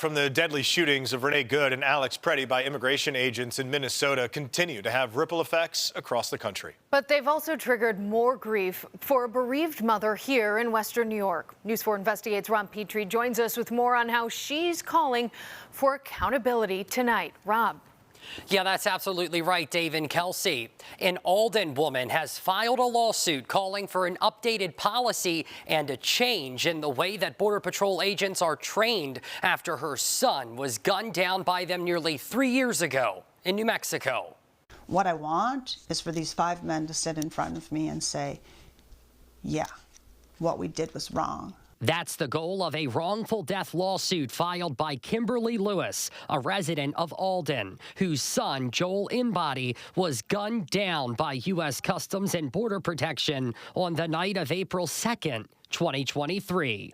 from the deadly shootings of Renee Good and Alex Preddy by immigration agents in Minnesota continue to have ripple effects across the country. But they've also triggered more grief for a bereaved mother here in Western New York. News 4 Investigates' Rob Petrie joins us with more on how she's calling for accountability tonight. Rob. Yeah, that's absolutely right, Dave and Kelsey. An Alden woman has filed a lawsuit calling for an updated policy and a change in the way that Border Patrol agents are trained after her son was gunned down by them nearly 3 years ago in New Mexico. What I want is for these 5 men to sit in front of me and say, yeah, what we did was wrong. That's the goal of a wrongful death lawsuit filed by Kimberly Lewis, a resident of Alden, whose son, Joel Inbody, was gunned down by U.S. Customs and Border Protection on the night of April 2nd, 2023.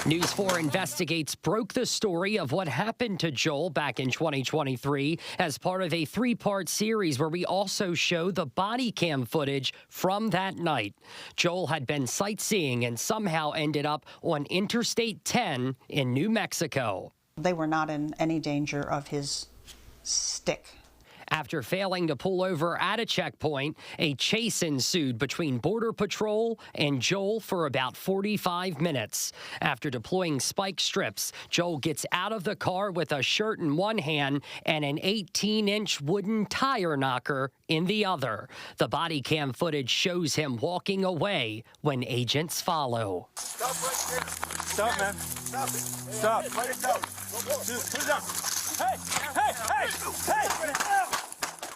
News 4 Investigates broke the story of what happened to Joel back in 2023 as part of a 3-part series where we also show the body cam footage from that night. Joel had been sightseeing and somehow ended up on Interstate 10 in New Mexico. They were not in any danger of his stick. After failing to pull over at a checkpoint, a chase ensued between Border Patrol and Joel for about 45 minutes. After deploying spike strips, Joel gets out of the car with a shirt in one hand and an 18-inch wooden tire knocker in the other. The body cam footage shows him walking away when agents follow. Stop right there. Stop, man. Stop it. Stop. Write it down. Put it down. Hey!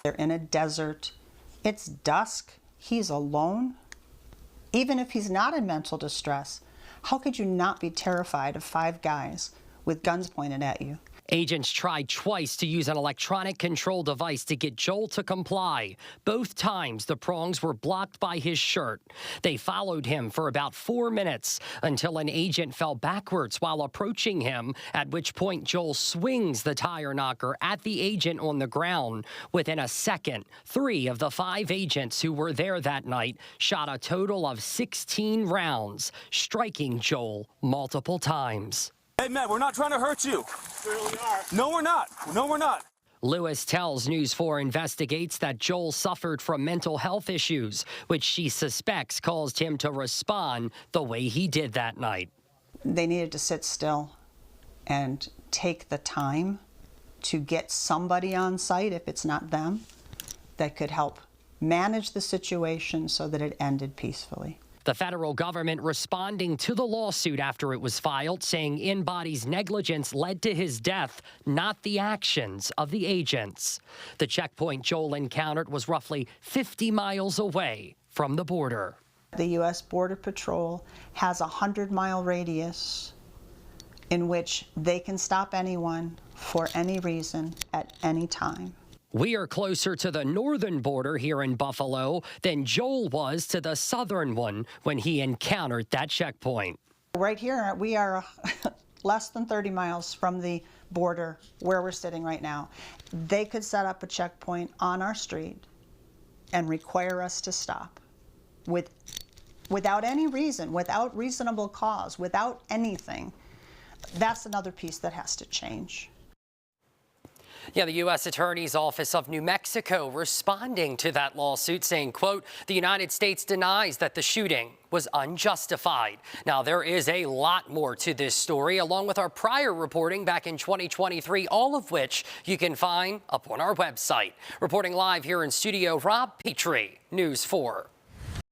They're in a desert. It's dusk. He's alone. Even if he's not in mental distress, how could you not be terrified of 5 guys with guns pointed at you? Agents tried twice to use an electronic control device to get Joel to comply. Both times, the prongs were blocked by his shirt. They followed him for about 4 minutes until an agent fell backwards while approaching him, at which point Joel swings the tire knocker at the agent on the ground. Within a second, 3 of the 5 agents who were there that night shot a total of 16 rounds, striking Joel multiple times. Hey, man, we're not trying to hurt you. Certainly are. No, we're not. No, we're not. Lewis tells News 4 Investigates that Joel suffered from mental health issues, which she suspects caused him to respond the way he did that night. They needed to sit still and take the time to get somebody on site, if it's not them, that could help manage the situation so that it ended peacefully. The federal government responding to the lawsuit after it was filed, saying Inbody's negligence led to his death, not the actions of the agents. The checkpoint Joel encountered was roughly 50 miles away from the border. The U.S. Border Patrol has a 100-mile radius in which they can stop anyone for any reason at any time. We are closer to the northern border here in Buffalo than Joel was to the southern one when he encountered that checkpoint. Right here, we are less than 30 miles from the border where we're sitting right now. They could set up a checkpoint on our street and require us to stop without any reason, without reasonable cause, without anything. That's another piece that has to change. Yeah, the U.S. Attorney's Office of New Mexico responding to that lawsuit saying, quote, the United States denies that the shooting was unjustified. Now, there is a lot more to this story, along with our prior reporting back in 2023, all of which you can find up on our website. Reporting live here in studio, Rob Petrie, News 4.